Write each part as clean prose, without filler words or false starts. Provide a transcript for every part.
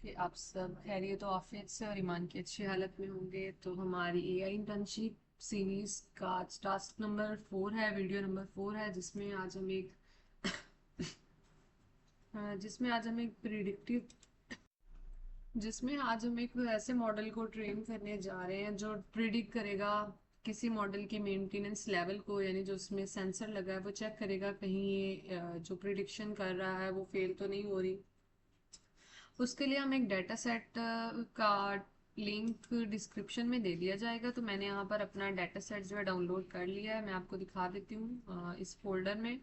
कि आप सब खैरियत और आफियत से और ईमान की अच्छी हालत में होंगे। तो हमारी एआई इंटर्नशिप सीरीज का आज टास्क नंबर 4 है, वीडियो नंबर 4 है, जिसमें आज हम एक प्रिडिक्टिव जिसमें आज हम एक ऐसे मॉडल को ट्रेन करने जा रहे हैं जो प्रिडिक्ट करेगा किसी मॉडल की मेंटेनेंस लेवल को, यानी जो उसमें सेंसर लगा है वो चेक करेगा कहीं ये जो प्रिडिक्शन कर रहा है वो फेल तो नहीं हो रही। उसके लिए हम एक डेटा सेट का लिंक डिस्क्रिप्शन में दे दिया जाएगा। तो मैंने यहाँ पर अपना डेटा सेट जो है डाउनलोड कर लिया है, मैं आपको दिखा देती हूँ। इस फोल्डर में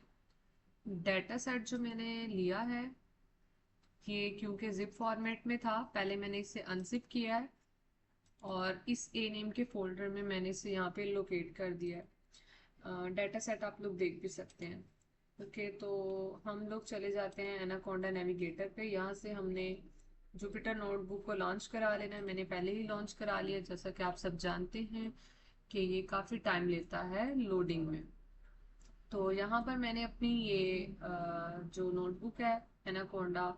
डेटा सेट जो मैंने लिया है, ये क्योंकि जिप फॉर्मेट में था, पहले मैंने इसे अनजिप किया है और इस ए नेम के फोल्डर में मैंने इसे यहाँ पे लोकेट कर दिया है। डेटा सेट आप लोग देख भी सकते हैं। ओके, तो हम लोग चले जाते हैं एनाकोंडा नेविगेटर पे। यहाँ से हमने जुपिटर नोटबुक को लॉन्च करा लेना है। मैंने पहले ही लॉन्च करा लिया, जैसा कि आप सब जानते हैं कि ये काफ़ी टाइम लेता है लोडिंग में। तो यहाँ पर मैंने अपनी ये जो नोटबुक है एनाकोंडा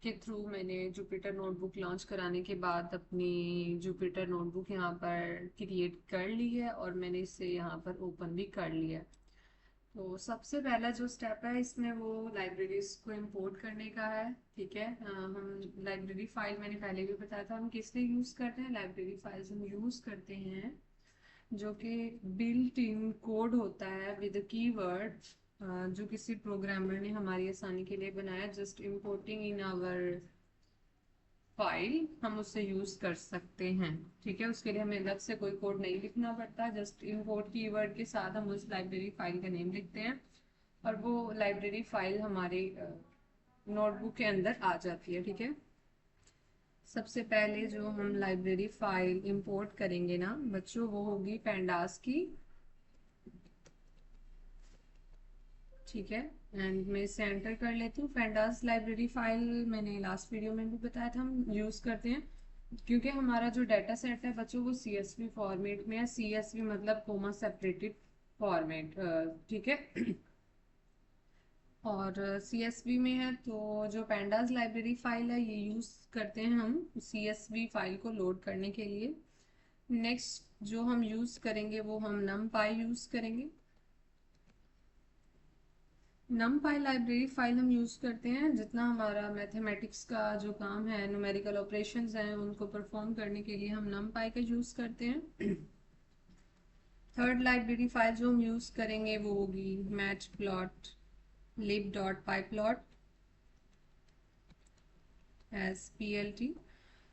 के थ्रू, मैंने जुपिटर नोटबुक लॉन्च कराने के बाद अपनी जुपिटर नोटबुक यहाँ पर क्रिएट कर ली है और मैंने इसे यहाँ पर ओपन भी कर लिया है। तो सबसे पहला जो स्टेप है इसमें वो लाइब्रेरीज को इंपोर्ट करने का है। ठीक है, हम लाइब्रेरी फाइल, मैंने पहले भी बताया था हम किस लिए यूज़ करते हैं। लाइब्रेरी फाइल्स हम यूज़ करते हैं जो कि बिल्ट इन कोड होता है विद कीवर्ड, जो किसी प्रोग्रामर ने हमारी आसानी के लिए बनाया। Just importing in our file हम उससे यूज कर सकते हैं। ठीक है, उसके लिए हमें अलग से कोई कोड नहीं लिखना पड़ता। जस्ट इंपोर्ट कीवर्ड के साथ हम उस लाइब्रेरी फाइल का नेम लिखते हैं और वो लाइब्रेरी फाइल हमारे नोटबुक के अंदर आ जाती है। ठीक है, सबसे पहले जो हम लाइब्रेरी फाइल इंपोर्ट करेंगे ना बच्चों, वो होगी पेंडास की। ठीक है, एंड मैं इसे एंटर कर लेती हूँ। पेंडास लाइब्रेरी फाइल मैंने लास्ट वीडियो में भी बताया था हम यूज़ करते हैं क्योंकि हमारा जो डाटा सेट है बच्चों वो सीएसवी फॉर्मेट में है। सीएसवी मतलब कोमा सेपरेटेड फॉर्मेट। ठीक है, और सीएसवी में है तो जो पेंडास लाइब्रेरी फाइल है ये यूज़ करते हैं हम सीएसवी फाइल को लोड करने के लिए। नेक्स्ट जो हम यूज़ करेंगे वो हम नमपाई यूज़ करेंगे। नमपाई लाइब्रेरी फाइल हम यूज़ करते हैं जितना हमारा मैथमेटिक्स का जो काम है, न्यूमेरिकल ऑपरेशंस हैं, उनको परफॉर्म करने के लिए हम नमपाई का यूज़ करते हैं। थर्ड लाइब्रेरी फाइल जो हम यूज़ करेंगे वो होगी matplotlib dot pyplot S P L T.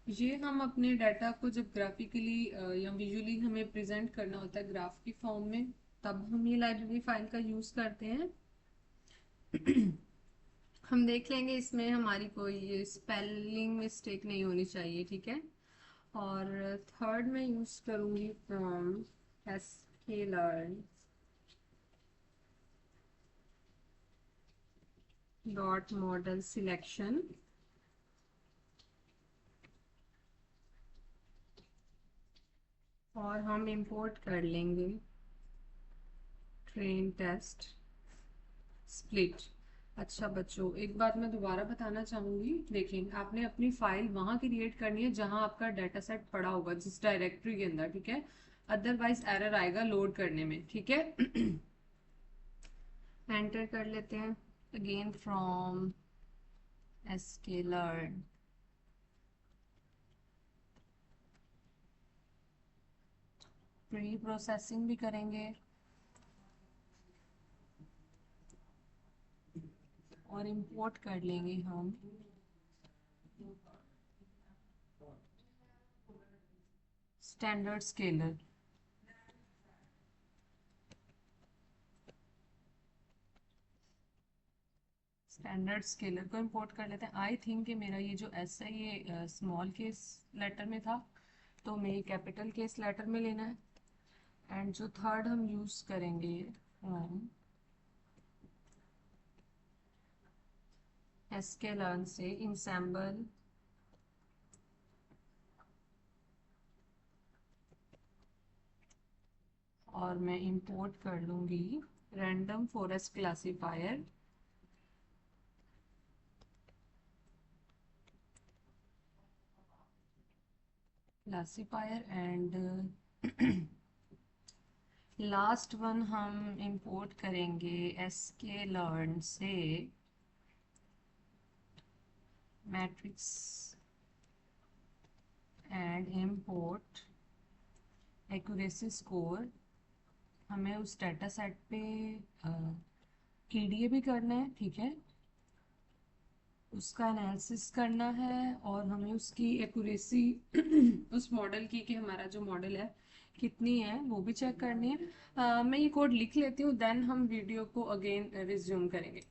ये हम अपने डाटा को जब ग्राफिकली या विजुअली हमें प्रेजेंट करना होता है ग्राफ की फॉर्म में, तब हम ये लाइब्रेरी फाइल का यूज़ करते हैं। हम देख लेंगे इसमें हमारी कोई स्पेलिंग मिस्टेक नहीं होनी चाहिए। ठीक है, और थर्ड में यूज़ करूँगी फ्रॉम एसकेलर्न डॉट मॉडल सिलेक्शन। और हम इंपोर्ट कर लेंगे ट्रेन टेस्ट स्प्लिट। अच्छा बच्चों, एक बात मैं दोबारा बताना चाहूँगी। देखिए, आपने अपनी फाइल वहाँ क्रिएट करनी है जहाँ आपका डाटा सेट पड़ा होगा, जिस डायरेक्टरी के अंदर। ठीक है, अदरवाइज एरर आएगा लोड करने में। ठीक है, एंटर कर लेते हैं again from sklearn। Pre processing भी करेंगे और इंपोर्ट कर लेंगे हम स्टैंडर्ड स्केलर। स्टैंडर्ड स्केलर को इंपोर्ट कर लेते हैं। आई थिंक कि मेरा ये जो एस है ये स्मॉल केस लेटर में था, तो हमें कैपिटल केस लेटर में लेना है। एंड जो थर्ड हम यूज़ करेंगे sklearn से इंसैम्बल और मैं इंपोर्ट कर लूँगी random forest classifier classifier and last one हम इंपोर्ट करेंगे sklearn से matrix and import accuracy score. हमें उस डाटा सेट पे KDA भी करना है, ठीक है, उसका एनालिसिस करना है और हमें उसकी एक्यूरेसी उस मॉडल की, कि हमारा जो मॉडल है कितनी है वो भी चेक करनी है। मैं ये कोड लिख लेती हूँ, देन हम वीडियो को अगेन रिज्यूम करेंगे।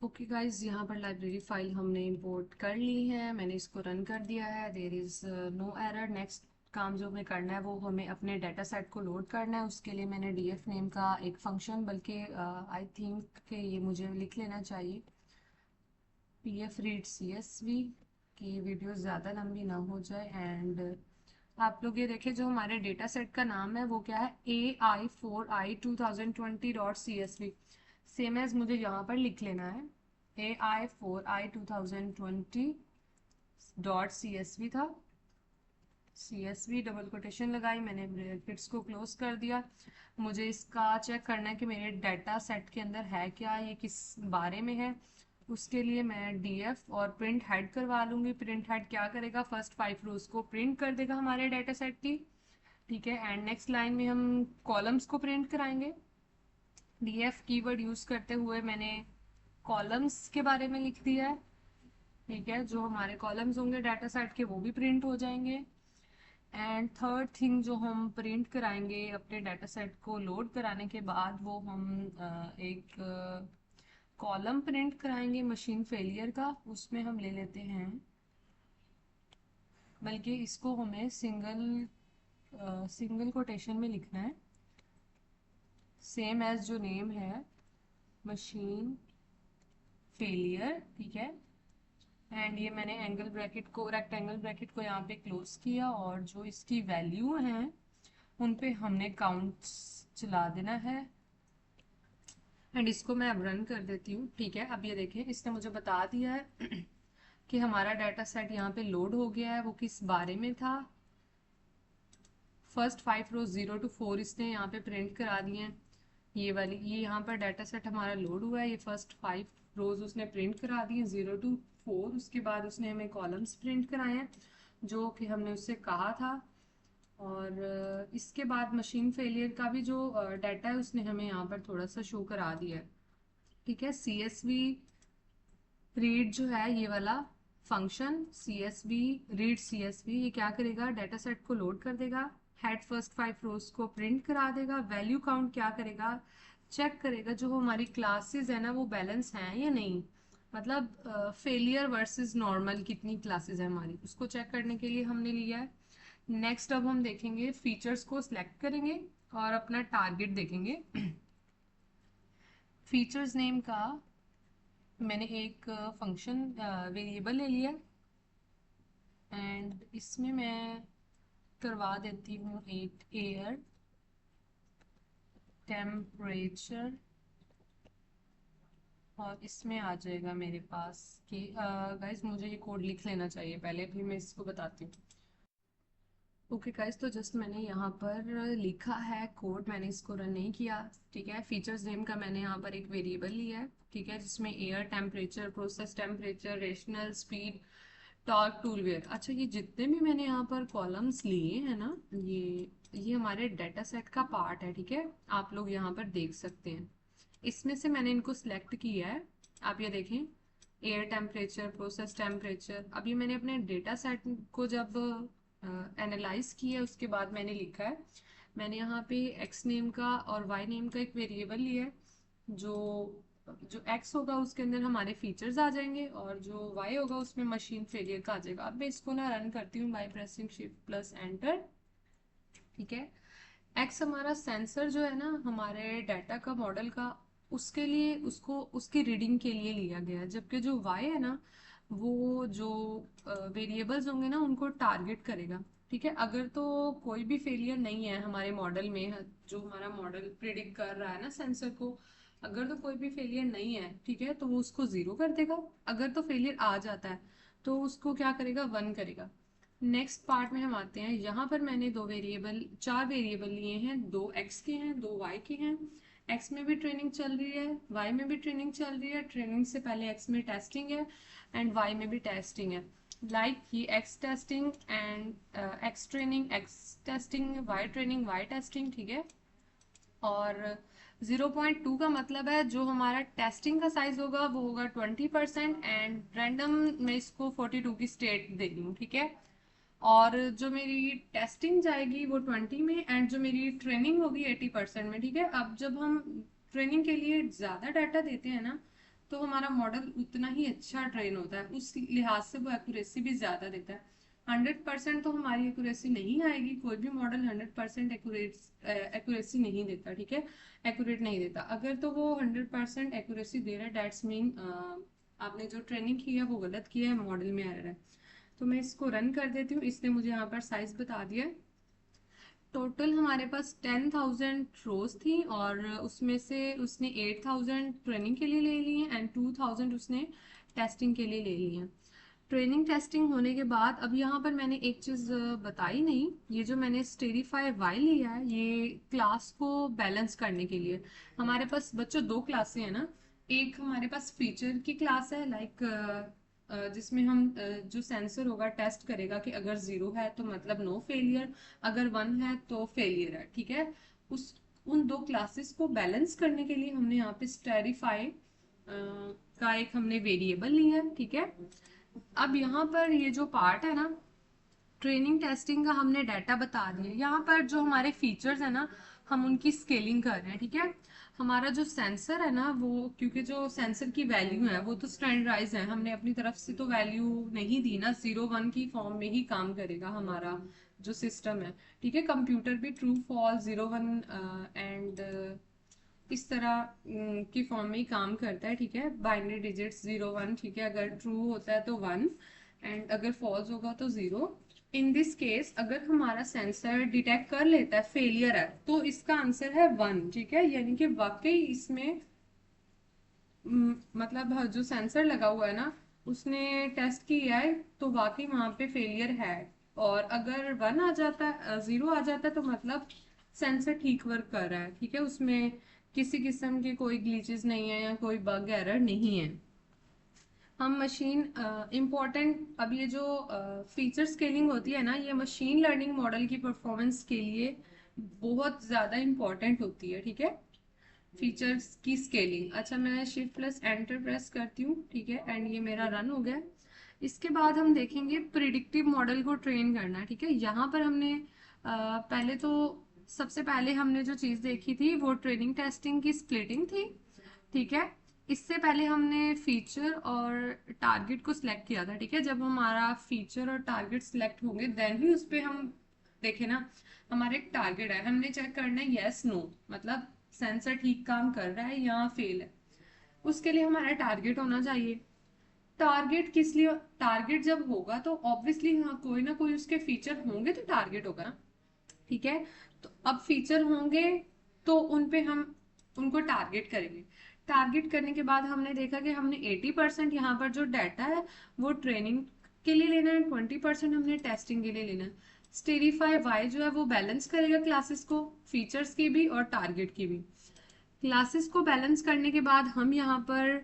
ओके गाइज, यहाँ पर लाइब्रेरी फाइल हमने इंपोर्ट कर ली है, मैंने इसको रन कर दिया है, there is no error. Next काम जो हमें करना है वो हमें अपने डाटा सेट को लोड करना है। उसके लिए मैंने df नेम का एक फंक्शन, बल्कि आई थिंक कि ये मुझे लिख लेना चाहिए, pf read csv, कि वीडियो ज़्यादा लंबी ना हो जाए। एंड आप लोग ये देखें, जो हमारे डेटा सेट का नाम है वो क्या है, AI4i2020.csv, सेम एज मुझे यहाँ पर लिख लेना है AI4i2020.csv था। CSV डबल कोटेशन लगाई, मैंने ब्रैकेट्स को क्लोज कर दिया। मुझे इसका चेक करना है कि मेरे डाटा सेट के अंदर है क्या, ये किस बारे में है। उसके लिए मैं df और प्रिंट हेड करवा लूँगी। प्रिंट हेड क्या करेगा, फर्स्ट 5 रोज को प्रिंट कर देगा हमारे डाटा सेट की, ठीक है। एंड नेक्स्ट लाइन में हम कॉलम्स को प्रिंट कराएंगे। df कीवर्ड यूज़ करते हुए मैंने कॉलम्स के बारे में लिख दिया है, ठीक है। जो हमारे कॉलम्स होंगे डाटा सेट के वो भी प्रिंट हो जाएंगे। एंड थर्ड थिंग जो हम प्रिंट कराएंगे अपने डाटा सेट को लोड कराने के बाद, वो हम एक कॉलम प्रिंट कराएंगे मशीन फेलियर का। उसमें हम ले लेते हैं, बल्कि इसको हमें सिंगल कोटेशन में लिखना है, सेम एज जो नेम है, मशीन फेलियर, ठीक है। एंड ये मैंने एंगल ब्रैकेट को, रेक्टेंगल ब्रैकेट को यहाँ पे क्लोज किया, और जो इसकी वैल्यू हैं उन पे हमने काउंट्स चला देना है। एंड इसको मैं अब रन कर देती हूँ, ठीक है। अब ये देखें, इसने मुझे बता दिया है कि हमारा डाटा सेट यहाँ पे लोड हो गया है। वो किस बारे में था, फर्स्ट 5 रोज 0 to 4 इसने यहाँ पे प्रिंट करा दिए हैं। ये वाली, ये यहाँ पर डाटा सेट हमारा लोड हुआ है, ये फर्स्ट 5 रोज उसने प्रिंट करा दिए 0 to 4। उसके बाद उसने हमें कॉलम्स प्रिंट कराए हैं जो कि हमने उससे कहा था। और इसके बाद मशीन फेलियर का भी जो डाटा है उसने हमें यहाँ पर थोड़ा सा शो करा दिया है, ठीक है। CSV रीड जो है ये वाला फंक्शन, CSV रीड CSV, ये क्या करेगा, डाटा सेट को लोड कर देगा, हेड फर्स्ट 5 रोज को प्रिंट करा देगा, वैल्यू काउंट क्या करेगा, चेक करेगा जो हमारी क्लासेस है ना वो बैलेंस हैं या नहीं, मतलब फेलियर वर्सेस नॉर्मल कितनी क्लासेस है हमारी, उसको चेक करने के लिए हमने लिया है। नेक्स्ट अब हम देखेंगे, फीचर्स को सिलेक्ट करेंगे और अपना टारगेट देखेंगे। फीचर्स नेम का मैंने एक फंक्शन वेरिएबल ले लिया, एंड इसमें मैं करवा देती हूँ एक एयर टेम्परेचर, और इसमें आ जाएगा मेरे पास कि गाइस मुझे ये कोड लिख लेना चाहिए पहले, फिर मैं इसको बताती हूँ। ओके गाइस, तो जस्ट मैंने यहाँ पर लिखा है कोड, मैंने इसको रन नहीं किया, ठीक है। फीचर्स नेम का मैंने यहाँ पर एक वेरिएबल लिया है, ठीक है, जिसमें air temperature, process temperature, rational speed, torque, tool wear, अच्छा ये जितने भी मैंने यहाँ पर कॉलम्स लिए हैं ना, ये हमारे डाटा सेट का पार्ट है, ठीक है। आप लोग यहाँ पर देख सकते हैं, इसमें से मैंने इनको सिलेक्ट किया है। आप ये देखें, एयर टेम्परेचर, प्रोसेस टेम्परेचर। अभी मैंने अपने डेटा सेट को जब एनालाइज किया उसके बाद मैंने लिखा है, मैंने यहाँ पे एक्स नेम का और वाई नेम का एक वेरिएबल लिया है। जो जो एक्स होगा उसके अंदर हमारे फीचर्स आ जाएंगे, और जो वाई होगा उसमें मशीन फेलियर का आ जाएगा। अब मैं इसको ना रन करती हूँ by pressing shift plus enter, ठीक है। एक्स हमारा सेंसर जो है ना हमारे डाटा का, मॉडल का, उसके लिए, उसको उसकी रीडिंग के लिए लिया गया है, जबकि जो वाई है ना वो जो वेरिएबल्स होंगे ना उनको टारगेट करेगा, ठीक है। अगर तो कोई भी फेलियर नहीं है हमारे मॉडल में, जो हमारा मॉडल प्रिडिक्ट कर रहा है ना सेंसर को, अगर तो कोई भी फेलियर नहीं है, ठीक है, तो वो उसको 0 कर देगा। अगर तो फेलियर आ जाता है तो उसको क्या करेगा, 1 करेगा। नेक्स्ट पार्ट में हम आते हैं। यहाँ पर मैंने चार वेरिएबल लिए हैं, दो एक्स के हैं, दो वाई के हैं। एक्स में भी ट्रेनिंग चल रही है, वाई में भी ट्रेनिंग चल रही है। ट्रेनिंग से पहले एक्स में टेस्टिंग है एंड वाई में भी टेस्टिंग है। लाइक ये X testing and X training, X testing, Y training, Y testing, ठीक है। और 0.2 का मतलब है जो हमारा टेस्टिंग का साइज होगा वो होगा 20% एंड रैंडम में इसको 42 की स्टेट दे रही हूँ, ठीक है। और जो मेरी टेस्टिंग जाएगी वो 20 में एंड जो मेरी ट्रेनिंग होगी 80% में, ठीक है। अब जब हम ट्रेनिंग के लिए ज़्यादा डाटा देते हैं ना, तो हमारा मॉडल उतना ही अच्छा ट्रेन होता है, उस लिहाज से वो एक्यूरेसी भी ज़्यादा देता है। 100% तो हमारी एक्यूरेसी नहीं आएगी, कोई भी मॉडल 100% एक्यूरेसी नहीं देता, ठीक है। एक्यूरेट नहीं देता। अगर तो वो 100% एक्यूरेसी दे रहा है, डेट्स मीन आपने जो ट्रेनिंग की है वो गलत किया है, मॉडल में एरर है। तो मैं इसको रन कर देती हूँ। इसने मुझे यहाँ पर साइज बता दिया। टोटल हमारे पास 10,000 रोज थी और उसमें से उसने 8,000 ट्रेनिंग के लिए ले लिए एंड 2,000 उसने टेस्टिंग के लिए ले लिए। ट्रेनिंग टेस्टिंग होने के बाद अब यहाँ पर मैंने एक चीज़ बताई नहीं। ये जो मैंने स्टेरिफाई वाई लिया है ये क्लास को बैलेंस करने के लिए। हमारे पास बच्चों दो क्लासें हैं ना। एक हमारे पास फीचर की क्लास है, लाइक जिसमें हम जो सेंसर होगा टेस्ट करेगा कि अगर जीरो है तो मतलब नो फेलियर, अगर वन है तो फेलियर है, ठीक है। उस उन दो क्लासेस को बैलेंस करने के लिए हमने यहाँ पे स्टेरिफाई का एक हमने वेरिएबल लिया है, ठीक है। अब यहाँ पर ये जो पार्ट है ना, ट्रेनिंग टेस्टिंग का हमने डाटा बता दिया। यहाँ पर जो हमारे फीचर्स है ना, हम उनकी स्केलिंग कर रहे हैं, ठीक है। हमारा जो सेंसर है ना वो, क्योंकि जो सेंसर की वैल्यू है वो तो स्टैंडर्डाइज है, हमने अपनी तरफ से तो वैल्यू नहीं दी ना, 0 1 की फॉर्म में ही काम करेगा हमारा जो सिस्टम है, ठीक है। कंप्यूटर भी ट्रू फॉल्स 0 1 एंड इस तरह की फॉर्म में ही काम करता है, ठीक है। बाइनरी डिजिट्स 0 1, ठीक है। अगर ट्रू होता है तो 1 एंड अगर फॉल्स होगा तो 0। इन दिस केस अगर हमारा सेंसर डिटेक्ट कर लेता है फेलियर है तो इसका आंसर है 1, ठीक है। यानी कि वाकई इसमें मतलब जो सेंसर लगा हुआ है ना उसने टेस्ट किया है तो वाकई वहां पे फेलियर है। और अगर 1 आ जाता है, 0 आ जाता है, तो मतलब सेंसर ठीक वर्क कर रहा है, ठीक है। उसमें किसी किस्म के कोई ग्लिचेस नहीं है या कोई बग एरर नहीं है। हम मशीन इम्पोर्टेंट, अब ये जो फीचर स्केलिंग होती है ना, ये मशीन लर्निंग मॉडल की परफॉर्मेंस के लिए बहुत ज़्यादा इम्पोर्टेंट होती है, ठीक है। फीचर्स की स्केलिंग। अच्छा, मैं शिफ्ट प्लस एंटर प्रेस करती हूँ, ठीक है। एंड ये मेरा रन हो गया। इसके बाद हम देखेंगे प्रिडिक्टिव मॉडल को ट्रेन करना, ठीक है। यहाँ पर हमने पहले तो सबसे पहले हमने जो चीज़ देखी थी वो ट्रेनिंग टेस्टिंग की स्प्लिटिंग थी, ठीक है। इससे पहले हमने फीचर और टारगेट को सिलेक्ट किया था, ठीक है। जब हमारा फीचर और टारगेट सिलेक्ट होंगे देन ही उस पर हम देखे ना, हमारा एक टारगेट है, हमने चेक करना है यस नो, मतलब सेंसर ठीक काम कर रहा है या फेल है। उसके लिए हमारा टारगेट होना चाहिए। टारगेट किस लिए? टारगेट जब होगा तो ऑब्वियसली हाँ कोई ना कोई उसके फीचर होंगे तो टारगेट होगा ना, ठीक है। तो अब फीचर होंगे तो उन पे हम उनको टारगेट करेंगे। टारगेट करने के बाद हमने देखा कि हमने 80% यहाँ पर जो डाटा है वो ट्रेनिंग के लिए लेना है, 20% हमने टेस्टिंग के लिए लेना है। स्टेरिफाई वाई जो है वो बैलेंस करेगा क्लासेस को, फीचर्स की भी और टारगेट की भी। क्लासेस को बैलेंस करने के बाद हम यहाँ पर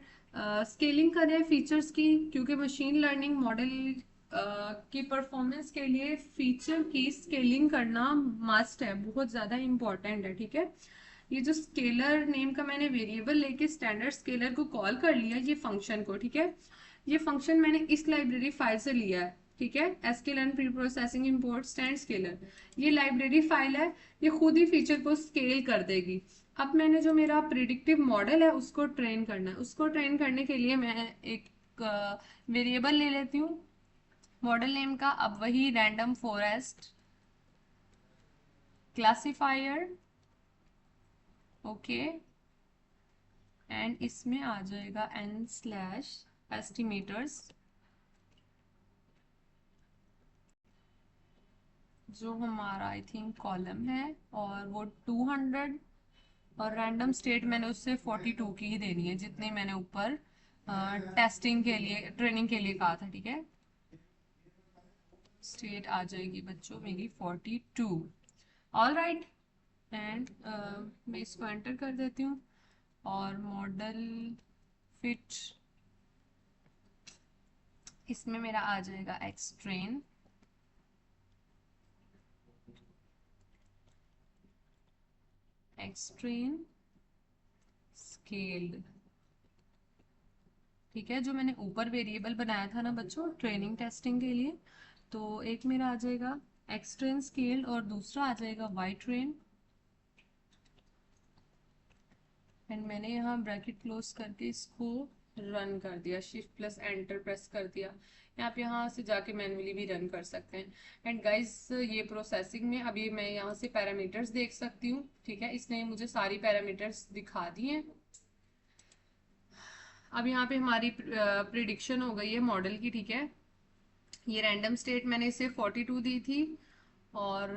स्केलिंग कर रहे हैं फीचर्स की, क्योंकि मशीन लर्निंग मॉडल की परफॉर्मेंस के लिए फीचर की स्केलिंग करना मस्ट है, बहुत ज़्यादा इंपॉर्टेंट है, ठीक है। ये जो स्केलर नेम का मैंने वेरिएबल लेके स्टैंडर्ड स्केलर को कॉल कर लिया, ये फंक्शन को, ठीक है। ये फंक्शन मैंने इस लाइब्रेरी फाइल से लिया है, ठीक है। sklearn pre processing import stand scalar, ये लाइब्रेरी फाइल है, ये खुद ही फीचर को स्केल कर देगी। अब मैंने जो मेरा प्रिडिक्टिव मॉडल है उसको ट्रेन करना है। उसको ट्रेन करने के लिए मैं एक वेरिएबल ले लेती हूँ मॉडल नेम का। अब वही random forest classifier, okay. And इसमें आ जाएगा n/estimators, जो हमारा आई थिंक कॉलम है, और वो 200। और रैंडम स्टेट मैंने उससे 42 की ही देनी है जितनी मैंने ऊपर टेस्टिंग के लिए ट्रेनिंग के लिए कहा था, ठीक है। स्टेट आ जाएगी बच्चों मेरी 42। All right. एंड मैं इसको एंटर कर देती हूँ और मॉडल फिट इसमें मेरा आ जाएगा x train, x train scaled. ठीक है, जो मैंने ऊपर वेरिएबल बनाया था ना बच्चों ट्रेनिंग टेस्टिंग के लिए, तो एक मेरा आ जाएगा एक्स ट्रेन स्केल्ड और दूसरा आ जाएगा वाई ट्रेन। एंड मैंने यहाँ ब्रैकेट क्लोज करके इसको रन कर दिया, शिफ्ट प्लस एंटर प्रेस कर दिया। आप यहाँ से जाके मैन्युअली भी रन कर सकते हैं। एंड गाइस ये प्रोसेसिंग में अभी मैं यहाँ से पैरामीटर्स देख सकती हूँ। ठीक है, इसने मुझे सारी पैरामीटर्स दिखा दी हैं। अब यहाँ पे हमारी प्रिडिक्शन हो गई है मॉडल की। ठीक है, ये रैंडम स्टेट मैंने इसे 42 दी थी और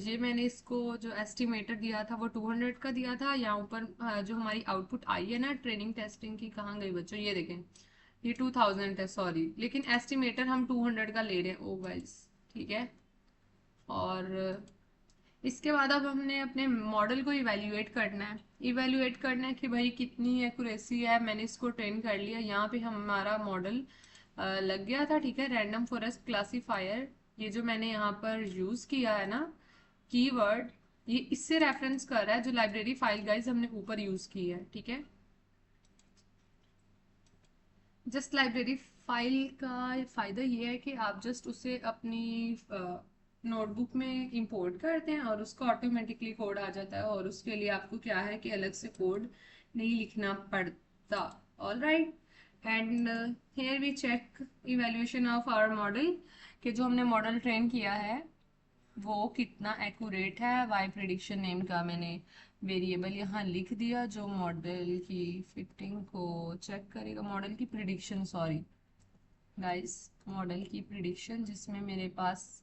ये मैंने इसको जो एस्टिमेटर दिया था वो 200 का दिया था। यहाँ ऊपर जो हमारी आउटपुट आई है ना ट्रेनिंग टेस्टिंग की, कहाँ गई बच्चों, ये देखें, ये 2000 है सॉरी, लेकिन एस्टिमेटर हम 200 का ले रहे हैं। ओ गाइस, ठीक है। और इसके बाद अब हमने अपने मॉडल को इवेल्युएट करना है। इवेल्युएट करना है कि भाई कितनी एक्यूरेसी है। मैंने इसको ट्रेन कर लिया, यहाँ पे हमारा मॉडल लग गया था। ठीक है, रैंडम फॉरेस्ट क्लासीफायर, ये जो मैंने यहाँ पर यूज किया है ना कीवर्ड, ये इससे रेफरेंस कर रहा है जो लाइब्रेरी फाइल गाइज हमने ऊपर यूज की है। ठीक है, जस्ट लाइब्रेरी फाइल का फायदा ये है कि आप जस्ट उसे अपनी नोटबुक में इंपोर्ट करते हैं और उसका ऑटोमेटिकली कोड आ जाता है और उसके लिए आपको क्या है कि अलग से कोड नहीं लिखना पड़ता। All right. And here we check evaluation of our model, कि जो हमने मॉडल ट्रेन किया है वो कितना एक्यूरेट है। वाई प्रिडिक्शन नेम का मैंने वेरिएबल यहाँ लिख दिया जो मॉडल की फिटिंग को चेक करेगा, मॉडल की प्रिडिक्शन सॉरी गाइस, मॉडल की प्रिडिक्शन, जिसमें मेरे पास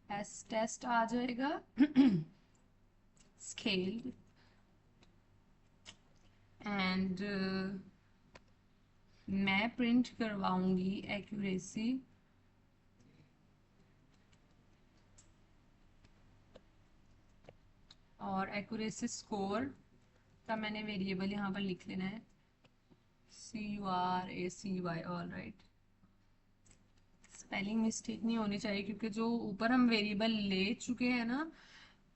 एस टेस्ट आ जाएगा स्केल एंड मैं प्रिंट करवाऊंगी एक्यूरेसी और एक्यूरेसी स्कोर का मैंने वेरिएबल यहाँ पर लिख लेना है CURACY। All right, spelling mistake नहीं होनी चाहिए क्योंकि जो ऊपर हम वेरिएबल ले चुके हैं ना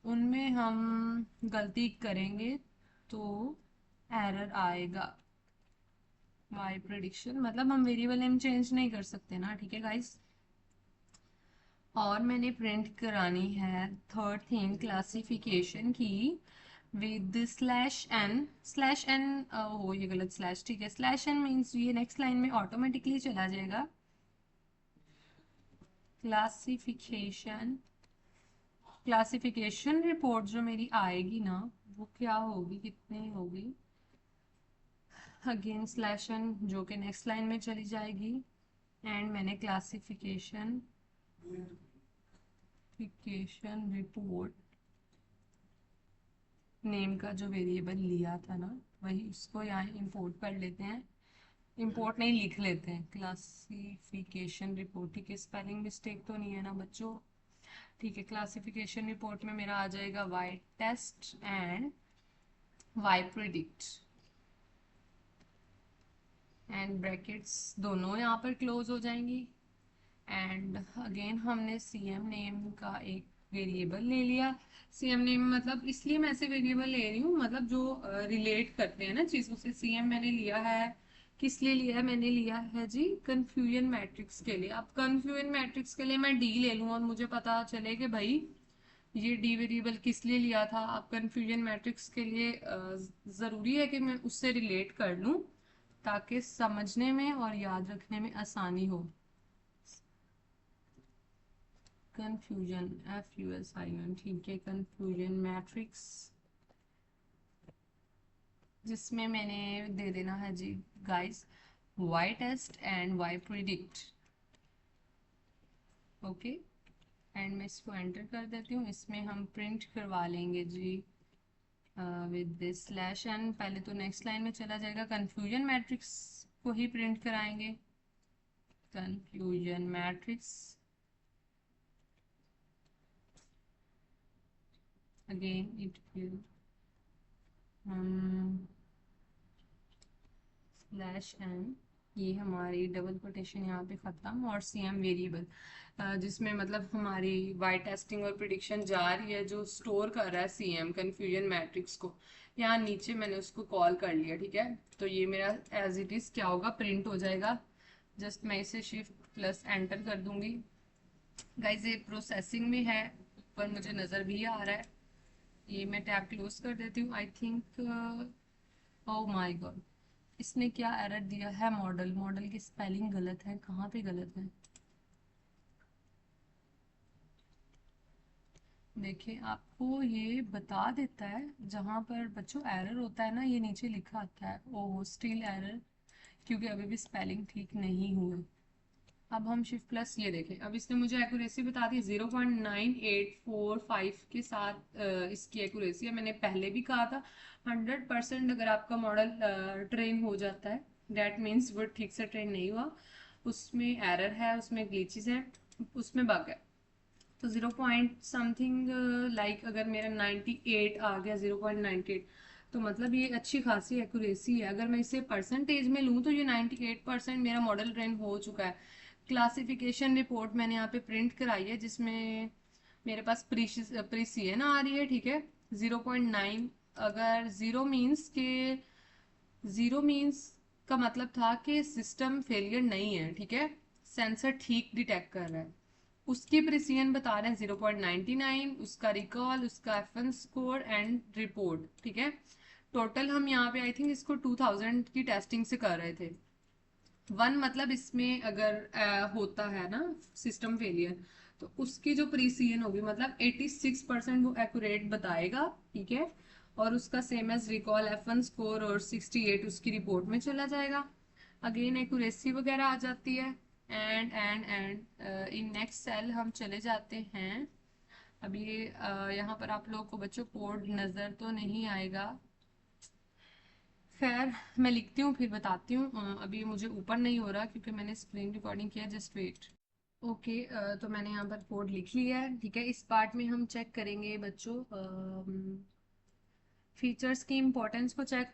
उनमें हम गलती करेंगे तो एरर आएगा। वाई प्रेडिक्शन मतलब हम वेरिएबल नेम चेंज नहीं कर सकते ना। ठीक है गाइस, और मैंने प्रिंट करानी है थर्ड थिंग क्लासिफिकेशन की with slash n. Slash n हो ये गलत स्लैश, ठीक है, स्लैश एन मीन्स ये नेक्स्ट लाइन में ऑटोमेटिकली चला जाएगा। क्लासिफिकेशन, क्लासिफिकेशन रिपोर्ट जो मेरी आएगी ना वो क्या होगी, कितनी होगी, अगेन स्लैश एन जो कि नेक्स्ट लाइन में चली जाएगी। एंड मैंने क्लासिफिकेशन रिपोर्ट नेम का जो वेरिएबल लिया था ना वही उसको यहाँ इंपोर्ट कर लेते हैं। इंपोर्ट नहीं, लिख लेते हैं क्लासिफिकेशन रिपोर्ट। ठीक है, स्पेलिंग मिस्टेक तो नहीं है ना बच्चों। ठीक है, क्लासिफिकेशन रिपोर्ट में मेरा आ जाएगा Y test and Y predict and brackets दोनों यहाँ पर क्लोज हो जाएंगी। एंड अगेन हमने CM नेम का एक वेरिएबल ले लिया। CM नेम मतलब इसलिए मैं ऐसे वेरिएबल ले रही हूँ, मतलब जो रिलेट करते हैं ना चीज़ों से। CM मैंने लिया है, किस लिए लिया है, मैंने लिया है जी कंफ्यूजन मैट्रिक्स के लिए। अब कंफ्यूजन मैट्रिक्स के लिए मैं D ले लूँ और मुझे पता चले कि भाई ये D वेरिएबल किस लिए लिया था। अब कंफ्यूजन मैट्रिक्स के लिए ज़रूरी है कि मैं उससे रिलेट कर लूँ ताकि समझने में और याद रखने में आसानी हो। कंफ्यूजन FUSION, ठीक है, कंफ्यूजन मैट्रिक्स जिसमें मैंने दे देना है जी guys y test and Y predict. Okay, and मैं इसको एंटर कर देती हूँ। इसमें हम प्रिंट करवा लेंगे जी विद दिस स्लैश एन। पहले तो नेक्स्ट लाइन में चला जाएगा, कंफ्यूजन मैट्रिक्स को ही प्रिंट कराएंगे। Confusion matrix again it will slash n, ये हमारी डबल कोटेशन यहाँ पे ख़त्म, और सी एम वेरिएबल जिसमें मतलब हमारी वाई टेस्टिंग और प्रिडिक्शन जा रही है, जो स्टोर कर रहा है सी एम कन्फ्यूजन मैट्रिक्स को, यहाँ नीचे मैंने उसको कॉल कर लिया। ठीक है, तो ये मेरा एज इट इज़ क्या होगा, प्रिंट हो जाएगा। जस्ट मैं इसे शिफ्ट प्लस एंटर कर दूंगी। गाइज ये प्रोसेसिंग में है, ऊपर मुझे नज़र भी आ रहा है। ये मैं टैब क्लोज कर देती हूँ। I think oh my God, इसने क्या एरर दिया है, मॉडल मॉडल की स्पेलिंग गलत है, कहाँ पे गलत है। देखिए आपको ये बता देता है, जहाँ पर बच्चों एरर होता है ना, ये नीचे लिखा आता है ओ स्टिल एरर, क्योंकि अभी भी स्पेलिंग ठीक नहीं हुई। अब हम शिफ्ट प्लस ये देखें, अब इसने मुझे एक्यूरेसी बता दी 0.9845 के साथ। इसकी एक्यूरेसी है, मैंने पहले भी कहा था 100% अगर आपका मॉडल ट्रेन हो जाता है डैट मीन्स वो ठीक से ट्रेन नहीं हुआ, उसमें एरर है, उसमें ग्लिचेस हैं, उसमें बग है। तो 0 पॉइंट समथिंग लाइक अगर मेरा 98 आ गया, 0.98, तो मतलब ये अच्छी खासी एक्यूरेसी है। अगर मैं इसे परसेंटेज में लूँ तो ये 98% मेरा मॉडल ट्रेन हो चुका है। क्लासिफिकेशन रिपोर्ट मैंने यहाँ पे प्रिंट कराई है, जिसमें मेरे पास प्रीसीएन आ रही है। ठीक है, 0.9, अगर ज़ीरो मीन्स का मतलब था कि सिस्टम फेलियर नहीं है। ठीक है, सेंसर ठीक डिटेक्ट कर रहा है। उसकी प्रिसिजन बता रहे हैं 0.99, उसका रिकॉल, उसका एफएन स्कोर एंड रिपोर्ट। ठीक है, टोटल हम यहाँ पे आई थिंक इसको 2000 की टेस्टिंग से कर रहे थे। वन मतलब इसमें अगर होता है ना सिस्टम फेलियर, तो उसकी जो प्रीसीजन होगी मतलब 86% वो एक्यूरेट बताएगा। ठीक है, और उसका same as recall, F one score और 68 उसकी रिपोर्ट में चला जाएगा। अगेन एक्यूरेसी वगैरह आ जाती है। एंड इन नेक्स्ट सेल हम चले जाते हैं। अब ये यहाँ पर आप लोगों को बच्चों कोड नज़र तो नहीं आएगा, खैर मैं लिखती हूँ फिर बताती हूँ। अभी मुझे ऊपर नहीं हो रहा क्योंकि मैंने स्क्रीन रिकॉर्डिंग किया, जस्ट वेट। ओके, तो मैंने यहाँ पर कोड लिख लिया है। ठीक है, इस पार्ट में हम चेक करेंगे बच्चों फीचर्स की इम्पोर्टेंस को चेक।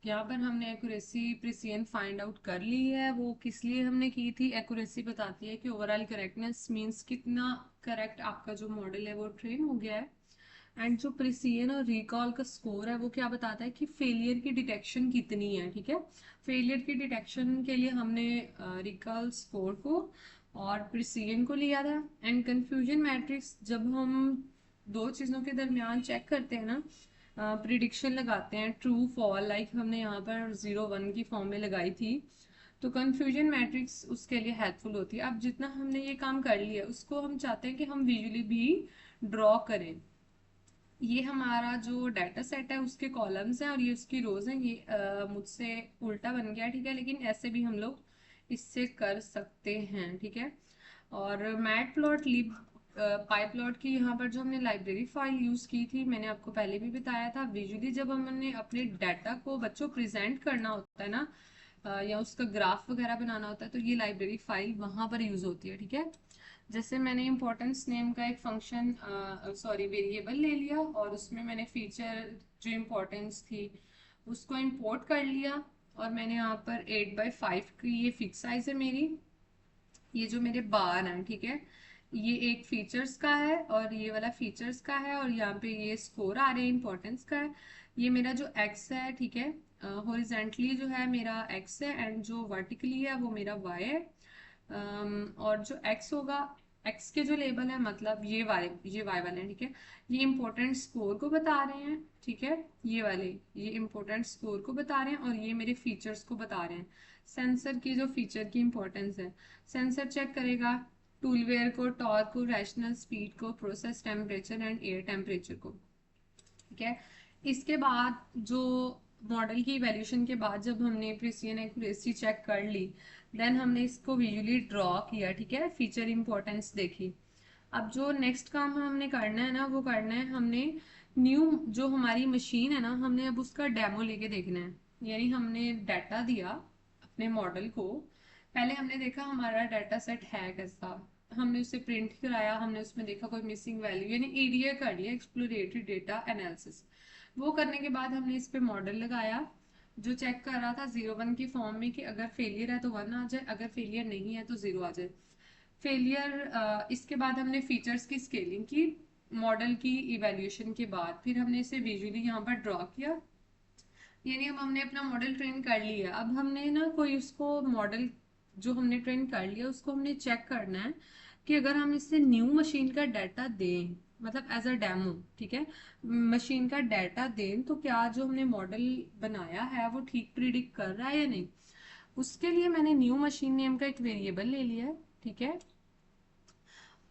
यहाँ पर हमने एक्यूरेसी प्रिसिजन फाइंड आउट कर ली है, वो किस लिए हमने की थी। एक्यूरेसी बताती है कि ओवरऑल करेक्टनेस मींस कितना करेक्ट आपका जो मॉडल है वो ट्रेन हो गया है। एंड जो प्रिसिजन और रिकॉल का स्कोर है वो क्या बताता है कि फेलियर की डिटेक्शन कितनी है। ठीक है, फेलियर की डिटेक्शन के लिए हमने रिकॉल स्कोर को और प्रिसिजन को लिया था। एंड कंफ्यूजन मैट्रिक्स जब हम दो चीज़ों के दरमियान चेक करते हैं ना, प्रिडिक्शन लगाते हैं ट्रू फॉल, लाइक हमने यहाँ पर 0 1 की फॉर्म में लगाई थी, तो कंफ्यूजन मैट्रिक्स उसके लिए हेल्पफुल होती है। अब जितना हमने ये काम कर लिया उसको हम चाहते हैं कि हम विजुअली भी ड्रॉ करें। ये हमारा जो डाटा सेट है उसके कॉलम्स हैं और ये उसकी रोज हैं। ये मुझसे उल्टा बन गया। ठीक है, लेकिन ऐसे भी हम लोग इससे कर सकते हैं। ठीक है, और मैट प्लॉट लिब पाई प्लॉट की यहाँ पर जो हमने लाइब्रेरी फाइल यूज़ की थी, मैंने आपको पहले भी बताया था, विजुअली जब हमने अपने डाटा को बच्चों प्रेजेंट करना होता है ना, या उसका ग्राफ वगैरह बनाना होता है, तो ये लाइब्रेरी फाइल वहाँ पर यूज़ होती है। ठीक है, जैसे मैंने इम्पोर्टेंस नेम का एक फंक्शन सॉरी वेरिएबल ले लिया और उसमें मैंने फीचर जो इम्पोर्टेंस थी उसको इंपोर्ट कर लिया, और मैंने यहाँ पर 8/5 की ये फिक्स साइज है मेरी। ये जो मेरे बार हैं, ठीक है, ये एक फीचर्स का है और ये वाला फीचर्स का है, और यहाँ पे ये स्कोर आ रहे हैं इम्पोर्टेंस का है। ये मेरा जो एक्स है, ठीक है, हॉरिजेंटली जो है मेरा एक्स है एंड जो वर्टिकली है वो मेरा वाई है। और जो एक्स होगा, एक्स के जो लेबल है मतलब ये वाई वाले हैं। ठीक है, ये इम्पोर्टेंट स्कोर को बता रहे हैं। ठीक है, ये वाले ये इम्पोर्टेंट स्कोर को बता रहे हैं और ये मेरे फीचर्स को बता रहे हैं। सेंसर की जो फीचर की इम्पोर्टेंस है, सेंसर चेक करेगा टूलवेयर को, टॉर्क को, रैशनल स्पीड को, process temperature and air temperature को। ठीक है, इसके बाद जो मॉडल की इवैल्यूएशन के बाद जब हमने प्रिसिजन एक्यूरेसी चेक कर ली, देन हमने इसको विजुअली ड्रॉ किया। ठीक है, फीचर इंपॉर्टेंस देखी। अब जो नेक्स्ट काम हमने करना है ना, वो करना है हमने न्यू जो हमारी मशीन है ना, हमने अब उसका डेमो लेके देखना है। यानी हमने डाटा दिया अपने मॉडल को, पहले हमने देखा हमारा डाटा सेट है कैसा, हमने उसे प्रिंट कराया, हमने उसमें देखा कोई मिसिंग वैल्यू, यानी ईडीए कर लिया, एक्सप्लोरेटरी डेटा एनालिसिस। वो करने के बाद हमने इस पे मॉडल लगाया जो चेक कर रहा था 0 1 की फॉर्म में कि अगर फेलियर है तो 1 आ जाए, अगर फेलियर नहीं है तो 0 आ जाए। फेलियर इसके बाद हमने फीचर्स की स्केलिंग की मॉडल की इवेल्यूएशन के बाद, फिर हमने इसे विजुअली यहाँ पर ड्रॉ किया। यानी अब हमने अपना मॉडल ट्रेन कर लिया। अब हमने ना कोई उसको मॉडल जो हमने ट्रेन कर लिया उसको हमने चेक करना है कि अगर हम इससे न्यू मशीन का डाटा दें, मतलब एज अ डेमो, ठीक है, मशीन का डाटा दें, तो क्या जो हमने मॉडल बनाया है वो ठीक प्रिडिक्ट कर रहा है या नहीं। उसके लिए मैंने न्यू मशीन नेम का एक वेरिएबल ले लिया है, ठीक है।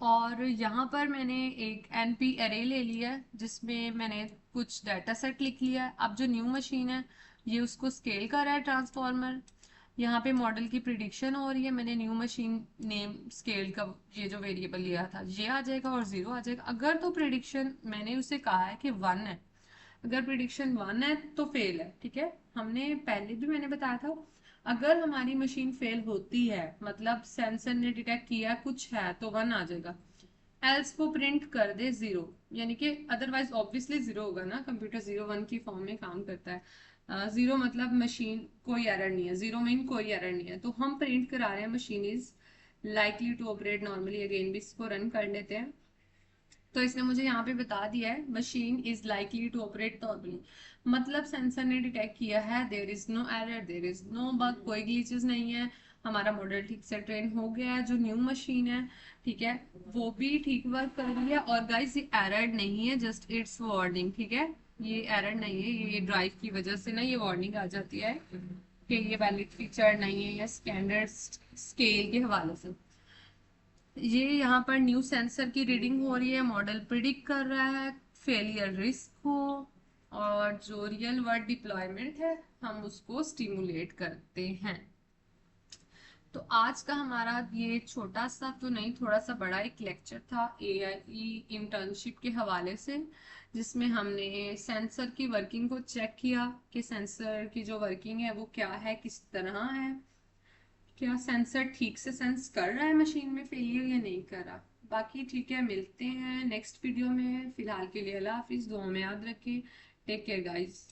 और यहाँ पर मैंने एक एनपी एरे ले लिया है जिसमें मैंने कुछ डाटा सेट लिख लिया है। अब जो न्यू मशीन है ये उसको स्केल कर रहा है ट्रांसफॉर्मर। यहाँ पे मॉडल की प्रिडिक्शन हो रही है, मैंने न्यू मशीन नेम स्केल का ये जो वेरिएबल लिया था ये आ जाएगा और 0 आ जाएगा। अगर तो प्रिडिक्शन मैंने उसे कहा है कि 1 है, अगर प्रिडिक्शन 1 है तो फेल है, ठीक है। हमने पहले भी मैंने बताया था अगर हमारी मशीन फेल होती है, मतलब सेंसर ने डिटेक्ट किया कुछ है, तो 1 आ जाएगा। एल्स वो प्रिंट कर दे 0, यानी कि अदरवाइज ऑब्वियसली 0 होगा ना, कंप्यूटर 0 1 की फॉर्म में काम करता है। 0 मतलब मशीन कोई एरर नहीं है, 0 मीन कोई एरर नहीं है, तो हम प्रिंट करा रहे हैं machine is likely to operate normally. Again भी इसको रन कर लेते हैं। तो इसने मुझे यहाँ पे बता दिया है machine is likely to operate normally, मतलब सेंसर ने डिटेक्ट किया है there is no error, there is no bug, कोई ग्लिचेस नहीं है, हमारा मॉडल ठीक से ट्रेन हो गया है। जो न्यू मशीन है, ठीक है, वो भी ठीक वर्क कर रही है। और गाइस ये एरर नहीं है, जस्ट इट्स वार्निंग, ठीक है, ये एरर नहीं है, ये ड्राइव की वजह से ना ये वार्निंग आ जाती है कि ये वैलिड फीचर नहीं है या स्टैंडर्ड स्केल के हवाले से। ये यहाँ पर न्यू सेंसर की रीडिंग हो रही है, मॉडल प्रिडिक्ट कर रहा है फेलियर रिस्क हो, और जो रियल वर्ल्ड डिप्लॉयमेंट है हम उसको स्टिमुलेट करते हैं। तो आज का हमारा ये छोटा सा तो नहीं, थोड़ा सा बड़ा एक लेक्चर था एआई इंटर्नशिप के हवाले से, जिसमें हमने सेंसर की वर्किंग को चेक किया कि सेंसर की जो वर्किंग है वो क्या है, किस तरह है, क्या सेंसर ठीक से सेंस कर रहा है मशीन में फेलियर या नहीं कर रहा। बाकी ठीक है, मिलते हैं नेक्स्ट वीडियो में। फिलहाल के लिए अल्लाह हाफिज, दुआ में याद रखें। Take care guys.